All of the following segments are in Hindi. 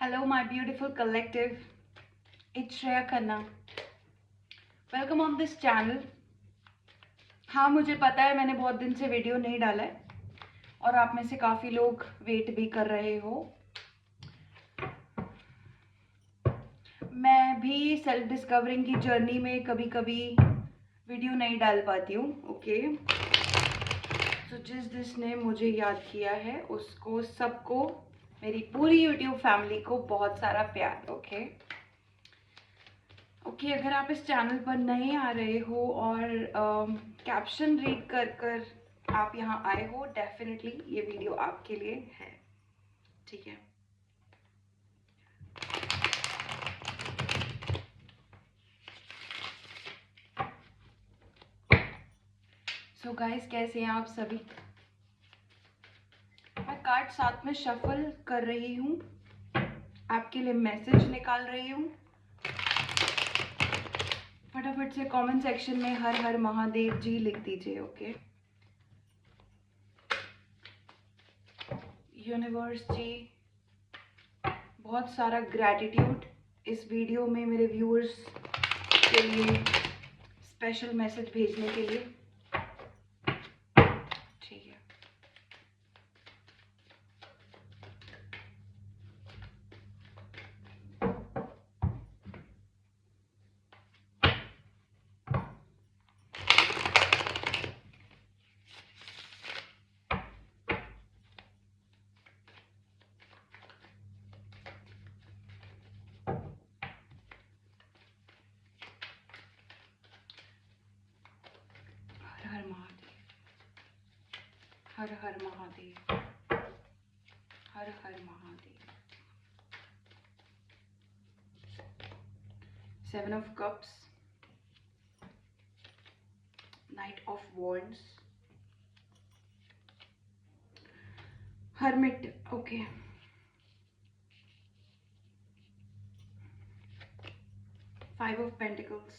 Hello, my beautiful collective. It's Shreya Khanna. Welcome on this channel. हाँ, मुझे पता है मैंने बहुत दिन से वीडियो नहीं डाला है और आप में से काफ़ी लोग वेट भी कर रहे हो। मैं भी सेल्फ डिस्कवरिंग की जर्नी में कभी कभी वीडियो नहीं डाल पाती हूँ। ओके, तो जिसने मुझे याद किया है उसको सबको, मेरी पूरी यूट्यूब फैमिली को बहुत सारा प्यार। ओके, अगर आप इस चैनल पर नए आ रहे हो और कैप्शन रीड कर कर आप यहाँ आए हो, डेफिनेटली ये वीडियो आपके लिए है। ठीक है, सो गाइस, कैसे हैं आप सभी? मैं कार्ड साथ में शफल कर रही हूँ, आपके लिए मैसेज निकाल रही हूँ। फटाफट से कमेंट सेक्शन में हर हर महादेव जी लिख दीजिए। ओके, यूनिवर्स जी, बहुत सारा ग्रैटिट्यूड इस वीडियो में मेरे व्यूअर्स के लिए स्पेशल मैसेज भेजने के लिए। ठीक है, हर महादेव, हर हर महादेव, हर हर Mahadev. 7 of Cups, Knight of Wands, Hermit. Okay, 5 of Pentacles,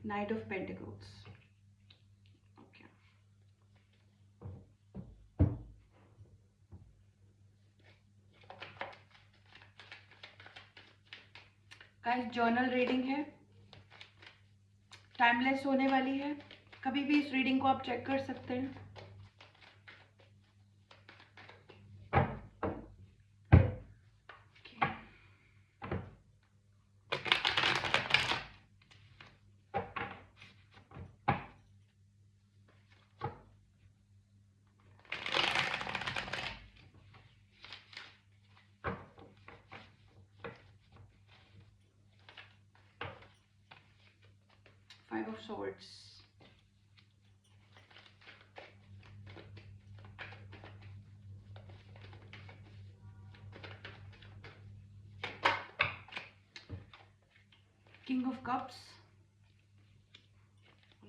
Knight of Pentacles. Okay, guys, journal reading है, टाइमलेस होने वाली है। कभी भी इस रीडिंग को आप चेक कर सकते हैं। Five of Swords, King of Cups,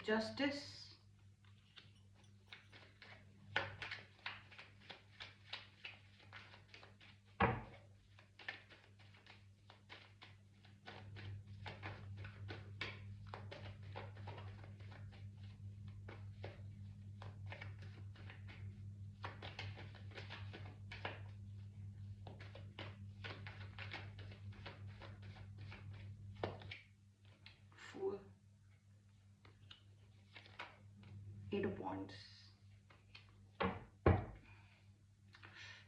Justice, Fool, 8 of Wands,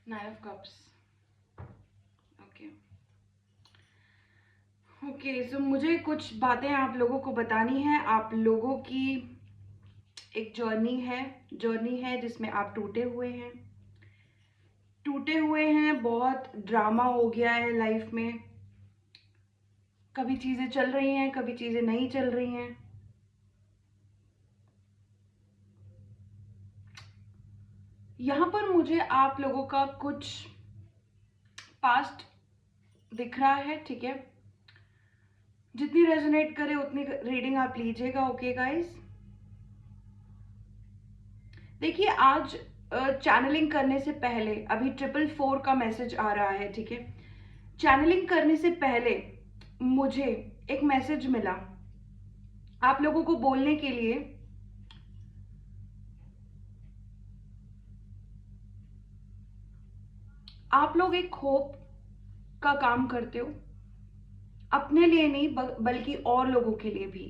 9 of Cups. Okay, सो मुझे कुछ बातें आप लोगों को बतानी है। आप लोगों की एक जर्नी है जिसमें आप टूटे हुए हैं। बहुत ड्रामा हो गया है लाइफ में, कभी चीज़ें चल रही हैं, कभी चीज़ें नहीं चल रही हैं। यहाँ पर मुझे आप लोगों का कुछ पास्ट दिख रहा है। ठीक है, जितनी रेजोनेट करे उतनी रीडिंग आप लीजिएगा। ओके गाइस, देखिए, आज चैनलिंग करने से पहले अभी 444 का मैसेज आ रहा है। ठीक है, चैनलिंग करने से पहले मुझे एक मैसेज मिला आप लोगों को बोलने के लिए। आप लोग एक होप का काम करते हो, अपने लिए नहीं बल्कि और लोगों के लिए भी।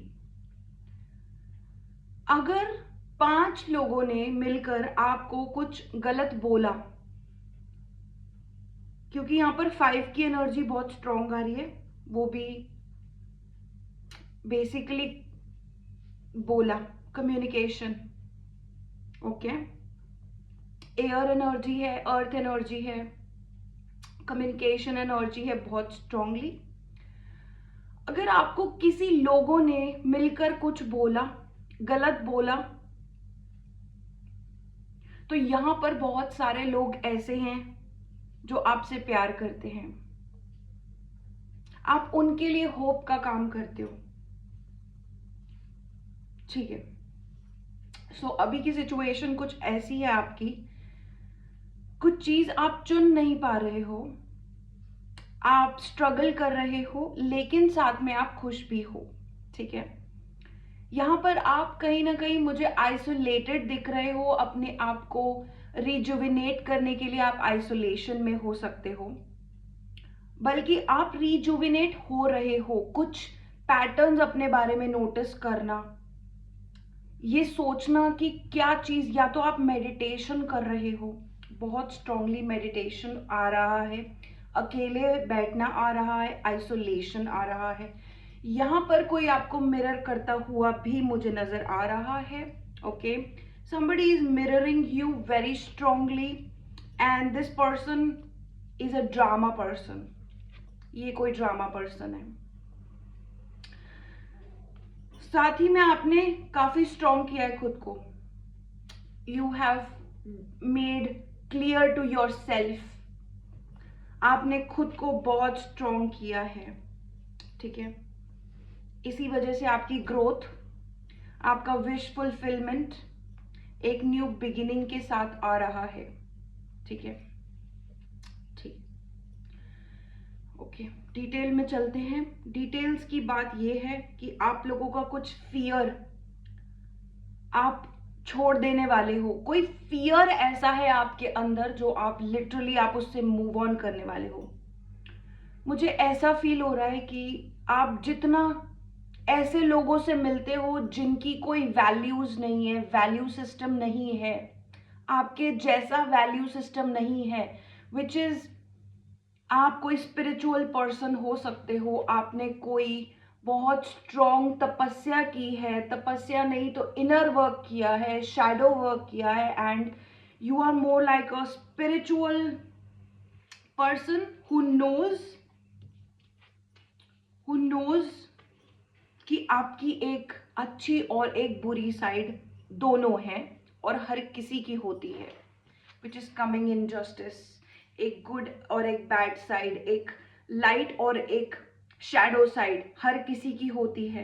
अगर 5 लोगों ने मिलकर आपको कुछ गलत बोला, क्योंकि यहां पर 5 की एनर्जी बहुत स्ट्रांग आ रही है, वो भी बेसिकली बोला, कम्युनिकेशन, ओके। एयर एनर्जी है, अर्थ एनर्जी है, कम्युनिकेशन एनर्जी है बहुत स्ट्रांगली। अगर आपको किसी लोगों ने मिलकर कुछ बोला, गलत बोला, तो यहां पर बहुत सारे लोग ऐसे हैं जो आपसे प्यार करते हैं, आप उनके लिए होप का काम करते हो, ठीक है। सो अभी की सिचुएशन कुछ ऐसी है आपकी, कुछ चीज आप चुन नहीं पा रहे हो, आप स्ट्रगल कर रहे हो, लेकिन साथ में आप खुश भी हो, ठीक है। यहाँ पर आप कहीं ना कहीं मुझे आइसोलेटेड दिख रहे हो, अपने आप को रिजुविनेट करने के लिए आप आइसोलेशन में हो सकते हो, बल्कि आप रिजुविनेट हो रहे हो। कुछ पैटर्न्स अपने बारे में नोटिस करना, ये सोचना कि क्या चीज, या तो आप मेडिटेशन कर रहे हो, बहुत स्ट्रांगली मेडिटेशन आ रहा है, अकेले बैठना आ रहा है, आइसोलेशन आ रहा है, यहाँ पर कोई आपको मिरर करता हुआ भी मुझे नजर आ रहा है, okay. somebody is mirroring you very strongly and this person is a drama person, ये कोई ड्रामा पर्सन है। साथ ही में आपने काफी स्ट्रांग किया है खुद को, you have made clear to yourself, आपने खुद को बहुत स्ट्रांग किया है, ठीक है। इसी वजह से आपकी ग्रोथ, आपका विश फुलफिलमेंट एक न्यू बिगिनिंग के साथ आ रहा है, ठीक है, ठीक, ओके। डिटेल में चलते हैं। डिटेल्स की बात यह है कि आप लोगों का कुछ फियर आप छोड़ देने वाले हो, कोई फियर ऐसा है आपके अंदर जो आप लिटरली आप उससे मूव ऑन करने वाले हो। मुझे ऐसा फील हो रहा है कि आप जितना ऐसे लोगों से मिलते हो जिनकी कोई वैल्यूज नहीं है, वैल्यू सिस्टम नहीं है, आपके जैसा वैल्यू सिस्टम नहीं है, विच इज आप कोई स्पिरिचुअल पर्सन हो सकते हो, आपने कोई बहुत स्ट्रॉन्ग तपस्या की है, तपस्या नहीं तो इनर वर्क किया है, शैडो वर्क किया है, and you are more like a spiritual person who knows कि आपकी एक अच्छी और एक बुरी साइड दोनों है, और हर किसी की होती है, which is coming in justice, एक गुड और एक बैड साइड, एक लाइट और एक शैडो साइड हर किसी की होती है।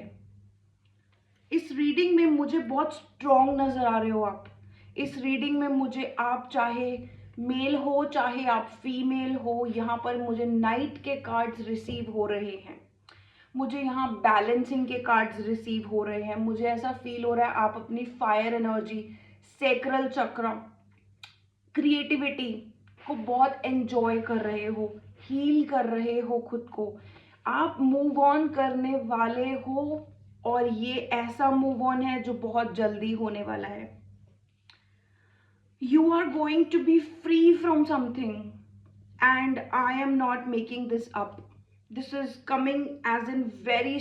इस रीडिंग में मुझे बहुत स्ट्रॉन्ग नजर आ रहे हो आप, इस रीडिंग में मुझे, आप चाहे मेल हो चाहे आप फीमेल हो, यहाँ पर मुझे नाइट के कार्ड्स रिसीव हो रहे हैं, मुझे यहाँ बैलेंसिंग के कार्ड्स रिसीव हो रहे हैं, मुझे ऐसा फील हो रहा है आप अपनी फायर एनर्जी, सेक्रल चक्र, क्रिएटिविटी को बहुत एंजॉय कर रहे हो, हील कर रहे हो खुद को, आप मूव ऑन करने वाले हो, और ये ऐसा मूव ऑन है जो बहुत जल्दी होने वाला है। You are going to be free from something and I am not making this up, this is coming as in very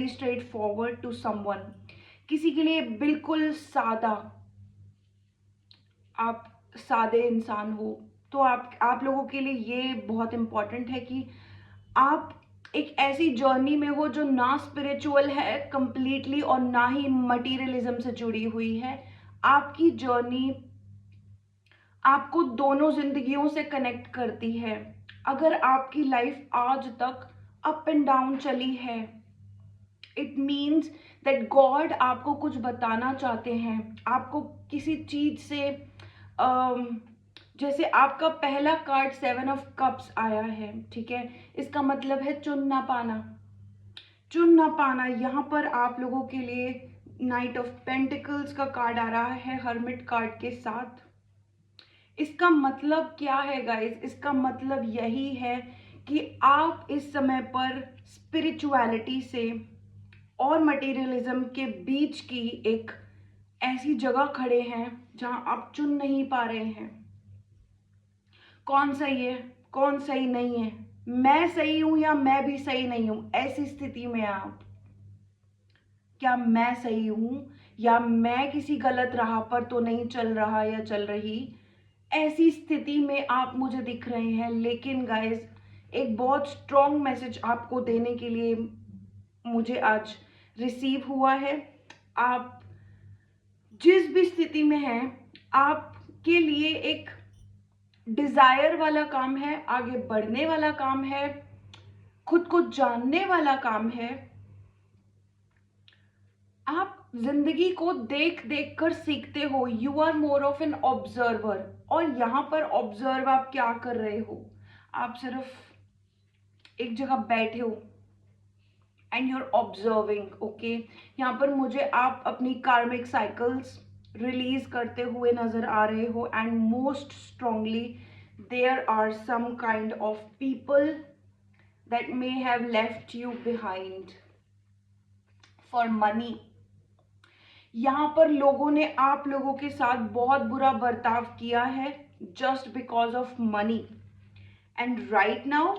straight forward to someone, किसी के लिए बिल्कुल सादा, आप सादे इंसान हो, तो आप लोगों के लिए ये बहुत इंपॉर्टेंट है कि आप एक ऐसी जर्नी में हो जो ना स्पिरिचुअल है कंप्लीटली और ना ही मटीरियलिज्म से जुड़ी हुई है। आपकी जर्नी आपको दोनों जिंदगियों से कनेक्ट करती है। अगर आपकी लाइफ आज तक अप एंड डाउन चली है, इट मीन्स दैट गॉड आपको कुछ बताना चाहते हैं, आपको किसी चीज से जैसे आपका पहला कार्ड 7 ऑफ कप्स आया है, ठीक है, इसका मतलब है चुन ना पाना, चुन ना पाना। यहाँ पर आप लोगों के लिए नाइट ऑफ पेंटिकल्स का कार्ड आ रहा है हर्मिट कार्ड के साथ। इसका मतलब क्या है गाइस? इसका मतलब यही है कि आप इस समय पर स्पिरिचुअलिटी से और मटेरियलिज्म के बीच की एक ऐसी जगह खड़े हैं जहां आप चुन नहीं पा रहे हैं कौन सही है, कौन सही नहीं है, मैं सही हूं या मैं भी सही नहीं हूं। ऐसी स्थिति में आप, क्या मैं सही हूं या मैं किसी गलत राह पर तो नहीं चल रहा या चल रही, ऐसी स्थिति में आप मुझे दिख रहे हैं। लेकिन गाइस, एक बहुत स्ट्रॉन्ग मैसेज आपको देने के लिए मुझे आज रिसीव हुआ है। आप जिस भी स्थिति में हैं, आपके लिए एक डिजायर वाला काम है, आगे बढ़ने वाला काम है, खुद को जानने वाला काम है। आप जिंदगी को देख देख कर सीखते हो। You are more of an observer. और यहां पर ऑब्जर्व आप क्या कर रहे हो? आप सिर्फ एक जगह बैठे हो and you are observing. Okay, यहाँ पर मुझे आप अपनी कार्मिक साइकिल्स रिलीज करते हुए नजर आ रहे हो। And most strongly there are some kind of people that may have left you behind for money. यहाँ पर लोगों ने आप लोगों के साथ बहुत बुरा बर्ताव किया है just because of money. And right now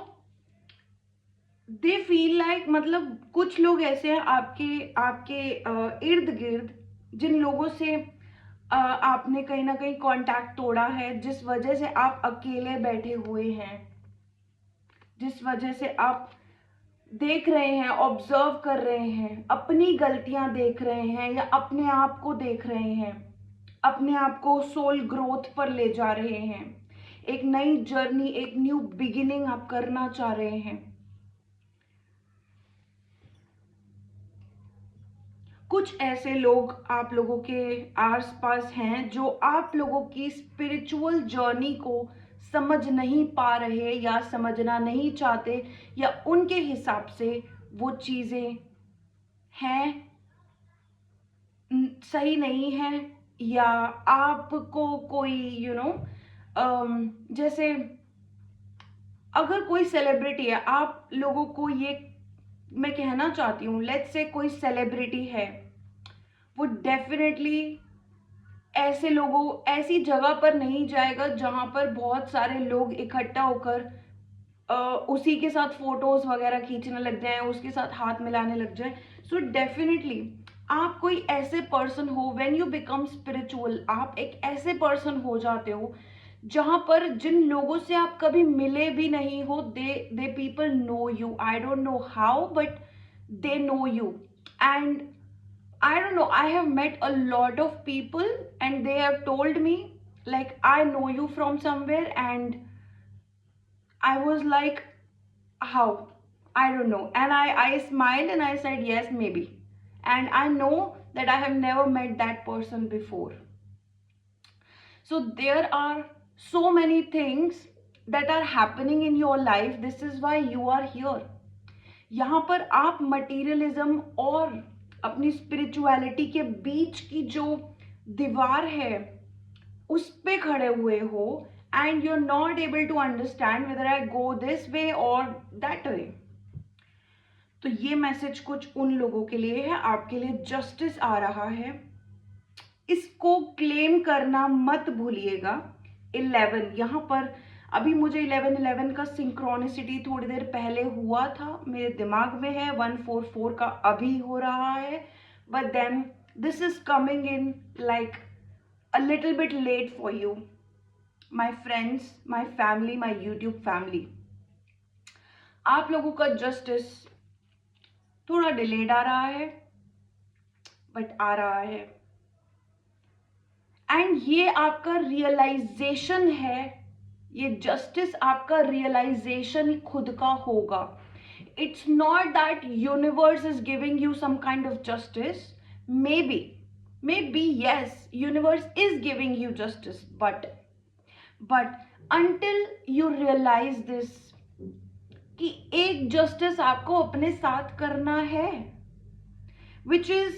they feel like, मतलब कुछ लोग ऐसे हैं आपके आपके इर्द गिर्द जिन लोगों से आपने कहीं ना कहीं कांटेक्ट तोड़ा है, जिस वजह से आप अकेले बैठे हुए हैं, जिस वजह से आप देख रहे हैं, ऑब्जर्व कर रहे हैं, अपनी गलतियां देख रहे हैं या अपने आप को देख रहे हैं, अपने आप को सोल ग्रोथ पर ले जा रहे हैं, एक नई जर्नी, एक न्यू बिगिनिंग आप करना चाह रहे हैं। कुछ ऐसे लोग आप लोगों के आसपास हैं जो आप लोगों की स्पिरिचुअल जर्नी को समझ नहीं पा रहे या समझना नहीं चाहते, या उनके हिसाब से वो चीजें हैं सही नहीं है, या आपको कोई जैसे अगर कोई सेलिब्रिटी है, आप लोगों को ये मैं कहना चाहती हूँ, लेट्स से कोई सेलिब्रिटी है, वो डेफिनेटली ऐसे लोगों ऐसी जगह पर नहीं जाएगा जहां पर बहुत सारे लोग इकट्ठा होकर उसी के साथ फोटोज वगैरह खींचने लग जाएं, उसके साथ हाथ मिलाने लग जाएं। सो डेफिनेटली आप कोई ऐसे पर्सन हो, व्हेन यू बिकम स्पिरिचुअल, आप एक ऐसे पर्सन हो जाते हो जहां पर जिन लोगों से आप कभी मिले भी नहीं हो, they people know you. I don't know how, but they know you. And I don't know, I have met a lot of people and they have told me like, I know you from somewhere, and I was like, how? I don't know. And I smiled and I said, yes, maybe. And I know that I have never met that person before. So there are so many things that are happening in your life. This is why you are here. यहाँ पर आप मटीरियलिज्म और अपनी स्पिरिचुअलिटी के बीच की जो दीवार है उस पे खड़े हुए हो, and you are not able to understand whether I go this way और दैट वे। तो ये मैसेज कुछ उन लोगों के लिए है, आपके लिए जस्टिस आ रहा है, इसको क्लेम करना मत भूलिएगा। 11 यहाँ पर अभी मुझे 11 का सिंक्रोनिसिटी थोड़ी देर पहले हुआ था, मेरे दिमाग में है 144 का अभी हो रहा है, but then this is coming in like a little bit late for you, my friends, my family, my YouTube family. आप लोगों का जस्टिस थोड़ा डिलेड आ रहा है, बट आ रहा है। एंड ये आपका रियलाइजेशन है, ये जस्टिस आपका रियलाइजेशन खुद का होगा। It's not that universe is giving you some kind of justice, may be yes, universe is giving you justice, but until you realize this कि एक जस्टिस आपको अपने साथ करना है, which is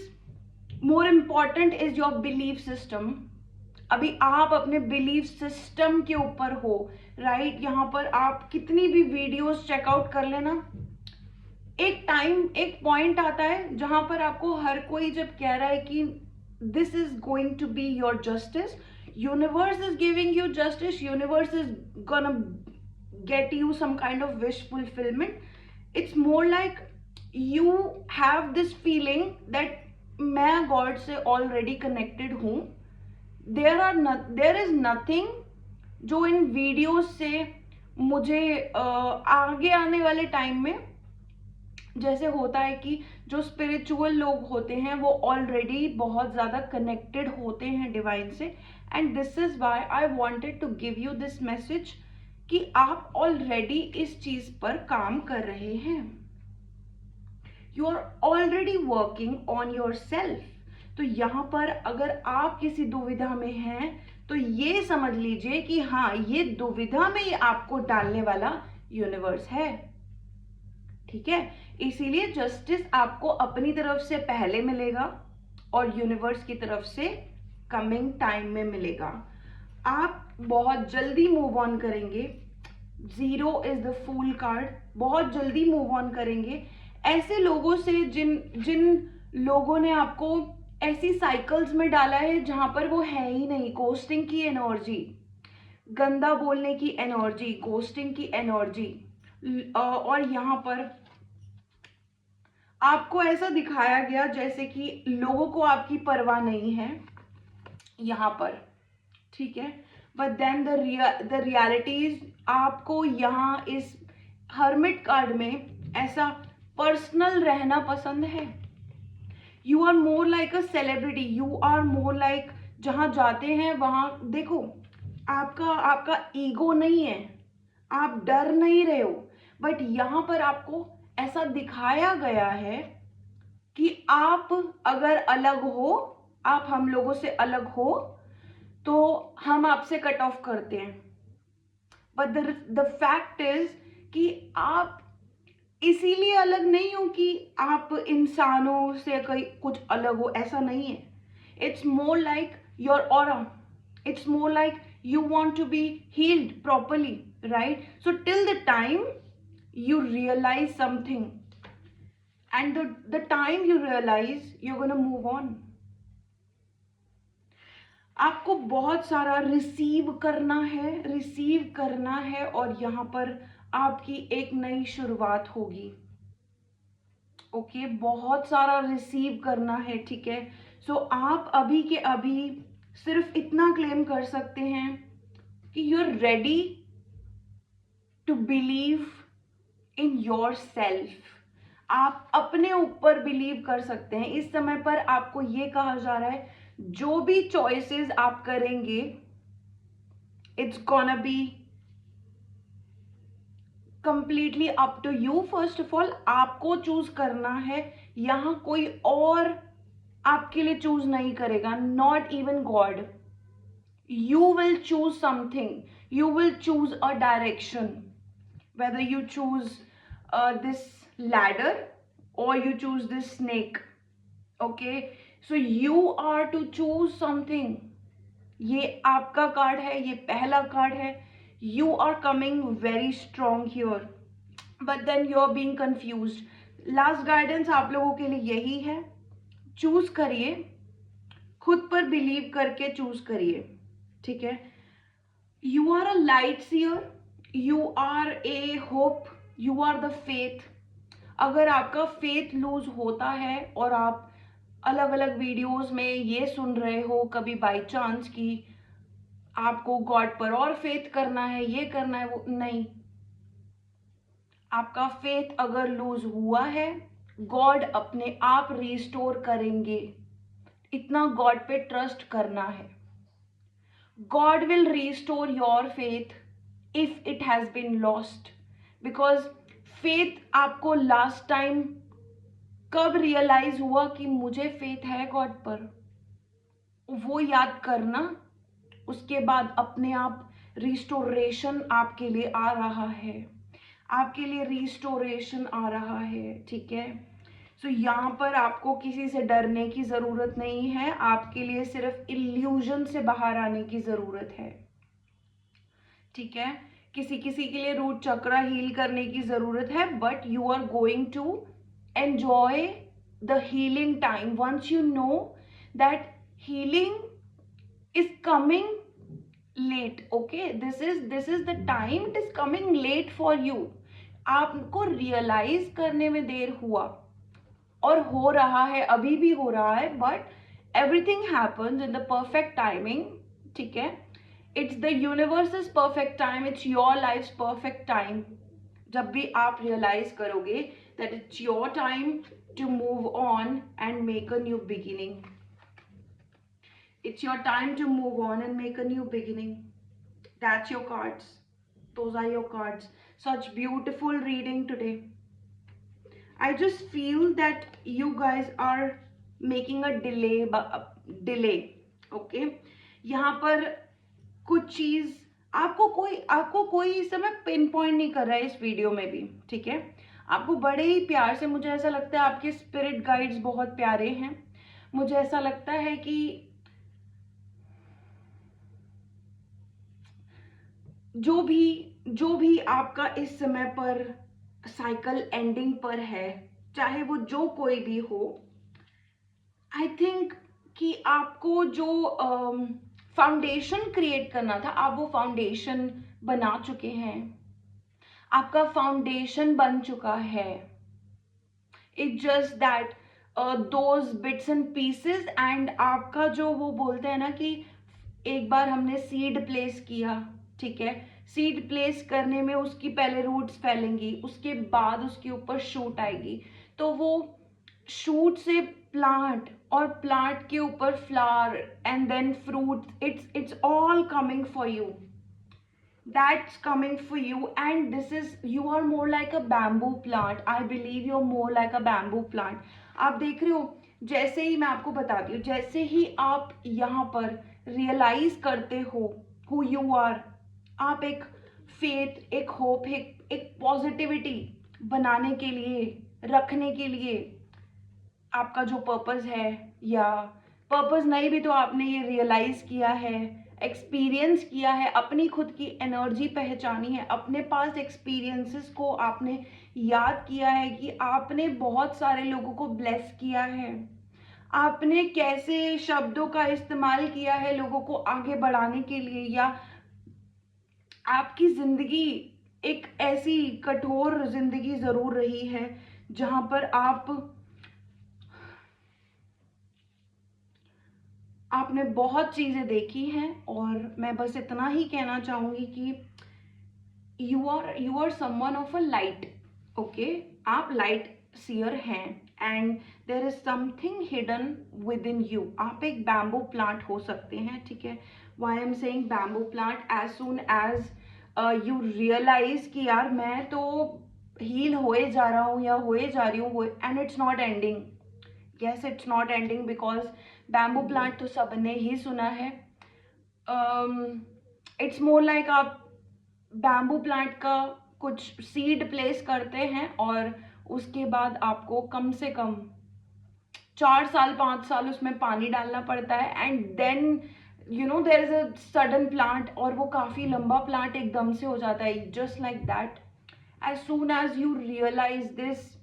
more important is your belief system. अभी आप अपने बिलीफ सिस्टम के ऊपर हो, राइट। यहाँ पर आप कितनी भी वीडियोस चेकआउट कर लेना, एक टाइम, एक पॉइंट आता है जहां पर आपको हर कोई जब कह रहा है कि this is going to be your justice, universe is giving you justice, universe is gonna get you some kind of wish fulfillment. It's more like you have this feeling that मैं God से already connected हूँ. There is nothing जो इन वीडियोस से मुझे आगे आने वाले टाइम में, जैसे होता है कि जो स्पिरिचुअल लोग होते हैं वो ऑलरेडी बहुत ज़्यादा कनेक्टेड होते हैं डिवाइन से, and this is why I wanted to give you this message कि आप ऑलरेडी इस चीज पर काम कर रहे हैं, you are already working on yourself. तो यहाँ पर अगर आप किसी दुविधा में हैं तो ये समझ लीजिए कि हाँ, ये दुविधा में ही आपको डालने वाला यूनिवर्स है, ठीक है। इसीलिए जस्टिस आपको अपनी तरफ से पहले मिलेगा और यूनिवर्स की तरफ से कमिंग टाइम में मिलेगा। आप बहुत जल्दी मूव ऑन करेंगे, 0 इज द फूल कार्ड, बहुत जल्दी मूव ऑन करेंगे ऐसे लोगों से जिन लोगों ने आपको ऐसी साइकिल्स में डाला है जहां पर वो है ही नहीं, गोस्टिंग की एनर्जी, गंदा बोलने की एनर्जी, गोस्टिंग की एनर्जी, और यहाँ पर आपको ऐसा दिखाया गया जैसे कि लोगों को आपकी परवाह नहीं है यहाँ पर, ठीक है। बट देन द रियलिटीज, आपको यहाँ इस हर्मिट कार्ड में ऐसा पर्सनल रहना पसंद है। You are more like a celebrity, you are more like, जहां जाते हैं वहां देखो आपका ईगो नहीं है, आप डर नहीं रहे हो, बट यहाँ पर आपको ऐसा दिखाया गया है कि आप अगर अलग हो, आप हम लोगों से अलग हो तो हम आपसे कट ऑफ करते हैं। बट द फैक्ट इज कि आप इसीलिए अलग नहीं हो कि आप इंसानों से कहीं कुछ अलग हो, ऐसा नहीं है। It's more like your aura, it's more like you want to be healed properly, right? So till the time you realize something, and the time you realize, you're gonna move on. आपको बहुत सारा रिसीव करना है और यहाँ पर आपकी एक नई शुरुआत होगी, ओके। बहुत सारा रिसीव करना है, ठीक है। सो आप अभी के अभी सिर्फ इतना क्लेम कर सकते हैं कि you are ready to believe in yourself. आप अपने ऊपर बिलीव कर सकते हैं। इस समय पर आपको ये कहा जा रहा है जो भी चॉइसेस आप करेंगे, it's gonna be completely up to you. First of all आपको चूज करना है, यहां कोई और आपके लिए चूज नहीं करेगा, not even God. You will choose something, you will choose a direction, whether you choose this ladder or you choose this snake, okay? So you are to choose something. ये आपका कार्ड है, ये पहला कार्ड है। You are coming very strong here, but then you are being confused. Last guidance आप लोगों के लिए यही है, चूज करिए, खुद पर बिलीव करके चूज करिए, ठीक है। You are a light seer, you are a hope, you are the faith. अगर आपका फेथ लूज होता है और आप अलग अलग वीडियोस में ये सुन रहे हो कभी बाय चांस कि आपको गॉड पर और फेथ करना है, ये करना है, वो नहीं। आपका फेथ अगर लूज हुआ है, गॉड अपने आप रिस्टोर करेंगे, इतना गॉड पे ट्रस्ट करना है। God will restore your faith if it has been lost, because faith आपको last time कब realize हुआ कि मुझे faith है God पर, वो याद करना। उसके बाद अपने आप restoration आपके लिए आ रहा है, आपके लिए restoration आ रहा है, ठीक है। सो यहाँ पर आपको किसी से डरने की ज़रूरत नहीं है, आपके लिए सिर्फ इल्यूजन से बाहर आने की ज़रूरत है, ठीक है। किसी किसी के लिए रूट चक्रा हील करने की ज़रूरत है, but you are going to enjoy the healing time once you know that healing is coming late, okay. This is the time, it is coming late for you. आपको रियलाइज करने में देर हुआ और हो रहा है, अभी भी हो रहा है, but everything happens in the perfect timing, ठीक है। It's the universe perfect time, it's your life perfect time. जब भी आप रियलाइज करोगे that it's your time to move on and make a new beginning, it's your time to move on and make a new beginning. That's your cards, those are your cards. Such beautiful reading today. I just feel that you guys are making a delay, okay। यहाँ पर कुछ चीज आपको कोई इस समय पिन पॉइंट नहीं कर रहा है इस वीडियो में भी, ठीक है। आपको बड़े ही प्यार से, मुझे ऐसा लगता है आपके स्पिरिट गाइड्स बहुत प्यारे हैं। मुझे ऐसा लगता है कि जो भी आपका इस समय पर साइकिल एंडिंग पर है, चाहे वो जो कोई भी हो, आई थिंक कि आपको जो फाउंडेशन क्रिएट करना था, आप वो फाउंडेशन बना चुके हैं, आपका फाउंडेशन बन चुका है। It's just that those bits and pieces, and आपका जो वो बोलते हैं ना कि एक बार हमने सीड प्लेस किया, ठीक है। सीड प्लेस करने में उसकी पहले रूट्स फैलेंगी, उसके बाद उसके ऊपर शूट आएगी, तो वो शूट से प्लांट, और प्लांट के ऊपर flower and then fruit, it's all coming for you, that's coming for you. And this is, you are more like a bamboo plant. I believe you're more like a bamboo plant. आप देख रहे हो, जैसे ही मैं आपको बताती हूँ, जैसे ही आप यहाँ पर रियलाइज करते हो who you are, आप एक फेथ, एक होप, एक पॉजिटिविटी बनाने के लिए, रखने के लिए, आपका जो पर्पस है, या पर्पस नहीं भी तो आपने ये रियलाइज किया है, एक्सपीरियंस किया है, अपनी खुद की एनर्जी पहचानी है, अपने पास एक्सपीरियंसेस को आपने याद किया है कि आपने बहुत सारे लोगों को ब्लेस किया है, आपने कैसे शब्दों का इस्तेमाल किया है लोगों को आगे बढ़ाने के लिए, या आपकी जिंदगी एक ऐसी कठोर जिंदगी जरूर रही है जहां पर आपने बहुत चीजें देखी हैं, और मैं बस इतना ही कहना चाहूंगी कि you are someone of a light, okay. आप लाइट सीयर हैं, and there is something hidden within you. आप एक बैम्बू प्लांट हो सकते हैं, ठीक है। Why I am saying bamboo plant, as soon as you realize कि यार मैं तो हील होए जा रहा हूँ या होए जा रही हूँ, and it's not ending. yes, it's not ending, because bamboo plant तो सबने ही सुना है। इट्स मोर लाइक आप बैम्बू प्लांट का कुछ सीड प्लेस करते हैं, और उसके बाद आपको कम से कम 4 साल 5 साल उसमें पानी डालना पड़ता है, and then you know there is a sudden plant, और वो काफ़ी लंबा प्लांट एकदम से हो जाता है, just like that. As soon as you realize this,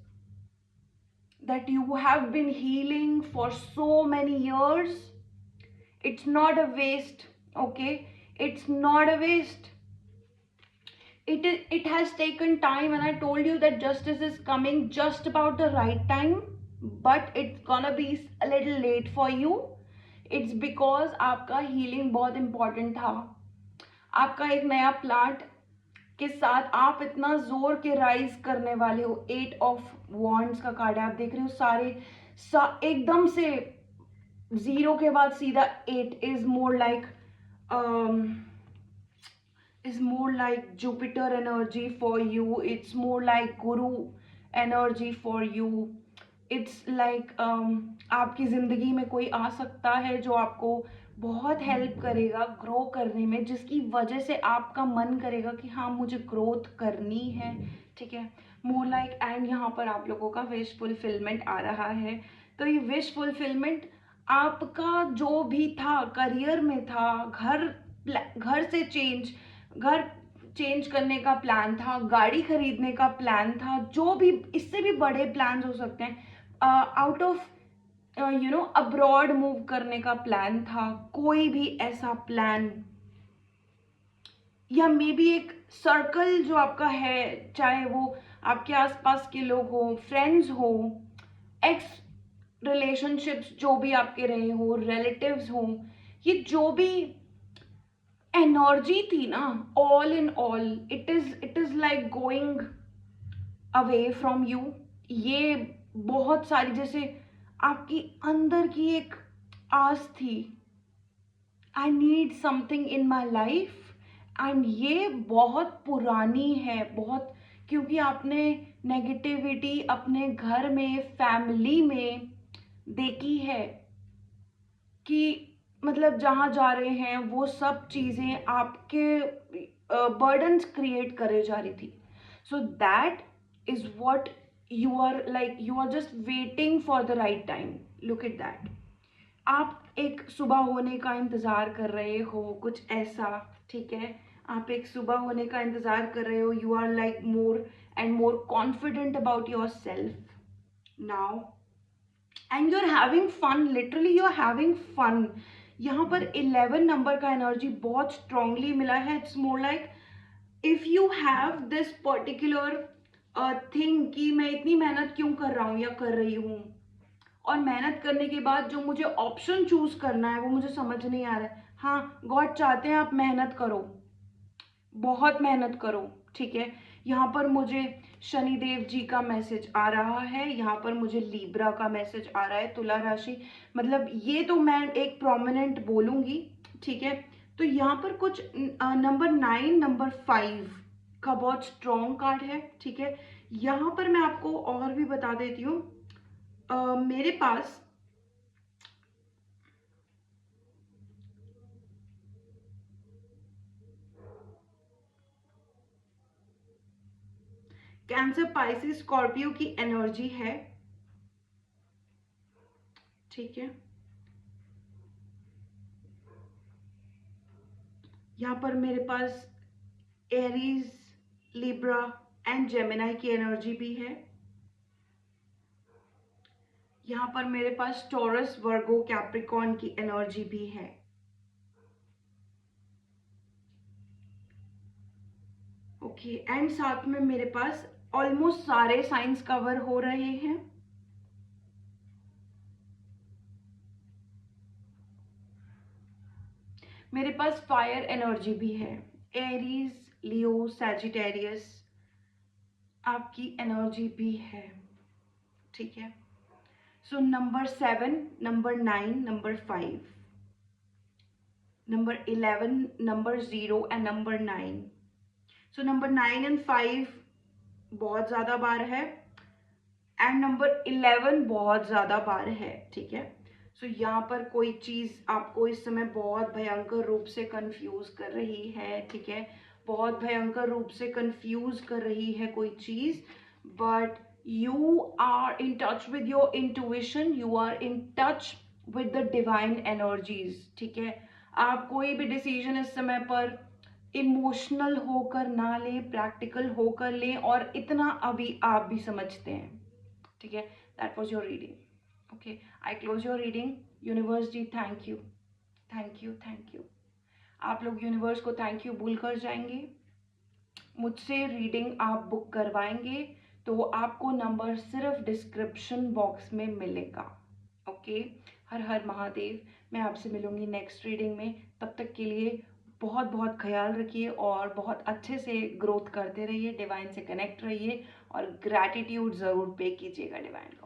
that you have been healing for so many years, it's not a waste, okay, it's not a waste. It has taken time, and I told you that justice is coming just about the right time, but it's gonna be a little late for you. It's because आपका healing बहुत important था, आपका एक नया प्लांट के साथ आप इतना जोर के राइज करने वाले हो। 8 ऑफ वॉन्ड्स का कार्ड है, आप देख रहे हो सारे एकदम से जीरो के बाद सीधा 8 is more like Jupiter energy for you, it's more like Guru energy for you. It's like आपकी जिंदगी में कोई आ सकता है जो आपको बहुत हेल्प करेगा ग्रो करने में, जिसकी वजह से आपका मन करेगा कि हाँ मुझे ग्रोथ करनी है, ठीक है। मोर लाइक, एंड यहाँ पर आप लोगों का विश फुलफिलमेंट आ रहा है। तो ये विश फुलफिलमेंट आपका जो भी था, करियर में था, घर से घर चेंज करने का प्लान था, गाड़ी खरीदने का प्लान था, जो भी इससे भी बड़े प्लान हो सकते हैं, आउट ऑफ अब्रॉड मूव करने का प्लान था, कोई भी ऐसा प्लान, या मे बी एक सर्कल जो आपका है, चाहे वो आपके आसपास के लोग हो, फ्रेंड्स हो, एक्स रिलेशनशिप्स जो भी आपके रहे हो, रिलेटिव्स हो, ये जो भी एनर्जी थी ना, all in all it is like going away from you. ये बहुत सारी, जैसे आपकी अंदर की एक आस थी, I need something in my life, and ये बहुत पुरानी है, बहुत, क्योंकि आपने नेगेटिविटी अपने घर में, फैमिली में देखी है कि मतलब जहाँ जा रहे हैं वो सब चीज़ें आपके बर्डन्स क्रिएट करे जा रही थी। So that is what you are like, you are just waiting for the right time. Look at that, आप एक सुबह होने का इंतज़ार कर रहे हो, कुछ ऐसा, ठीक है। आप एक सुबह होने का इंतज़ार कर रहे हो, you are like more and more confident about yourself now, and you are having fun, literally you are having fun. यहाँ पर 11 नंबर का एनर्जी बहुत स्ट्रांगली मिला है। It's more like if you have this particular thing कि मैं इतनी मेहनत क्यों कर रहा हूँ या कर रही हूँ, और मेहनत करने के बाद जो मुझे ऑप्शन चूज करना है वो मुझे समझ नहीं आ रहा है। हाँ, गॉड चाहते हैं आप मेहनत करो, बहुत मेहनत करो, ठीक है। यहाँ पर मुझे शनिदेव जी का मैसेज आ रहा है, यहाँ पर मुझे लीब्रा का मैसेज आ रहा है, तुला राशि, मतलब ये तो मैं एक प्रोमिनेंट बोलूंगी, ठीक है। तो यहाँ पर कुछ नंबर 9, नंबर 5 का बहुत स्ट्रॉन्ग कार्ड है, ठीक है। यहाँ पर मैं आपको और भी बता देती हूँ, मेरे पास कैंसर, पाइसिस, स्कॉर्पियो की एनर्जी है, ठीक है। यहाँ पर मेरे पास एरीज, लिब्रा एंड जेमिनाई की एनर्जी भी है। यहाँ पर मेरे पास टॉरस, वर्गो, कैप्रिकॉर्न की एनर्जी भी है। ओके, एंड साथ में मेरे पास ऑलमोस्ट सारे साइंस कवर हो रहे हैं। मेरे पास फायर एनर्जी भी है, एरीज, लियो, सैजिटेरियस आपकी एनर्जी भी है, ठीक है। So number 7, number 9, number 5, number 11, number 0 and number 9। So number 9 and 5 बहुत ज़्यादा बार है, एंड नंबर 11 बहुत ज़्यादा बार है, ठीक है। सो यहाँ पर कोई चीज़ आपको इस समय बहुत भयंकर रूप से कंफ्यूज कर रही है, ठीक है। बहुत भयंकर रूप से कंफ्यूज कर रही है कोई चीज़, but you are in touch with your intuition, you are in touch with the divine energies, ठीक है। आप कोई भी डिसीजन इस समय पर इमोशनल होकर ना लें, प्रैक्टिकल होकर लें, और इतना अभी आप भी समझते हैं, ठीक है। That was your reading, okay. I close your reading. Universe ji thank you, thank you, thank you. आप लोग यूनिवर्स को थैंक यू बोल कर जाएंगे। मुझसे रीडिंग आप बुक करवाएंगे तो आपको नंबर सिर्फ डिस्क्रिप्शन बॉक्स में मिलेगा, ओके। हर हर महादेव। मैं आपसे मिलूंगी नेक्स्ट रीडिंग में, तब तक के लिए बहुत बहुत ख्याल रखिए और बहुत अच्छे से ग्रोथ करते रहिए, डिवाइन से कनेक्ट रहिए और ग्रैटिट्यूड ज़रूर पे कीजिएगा डिवाइन को।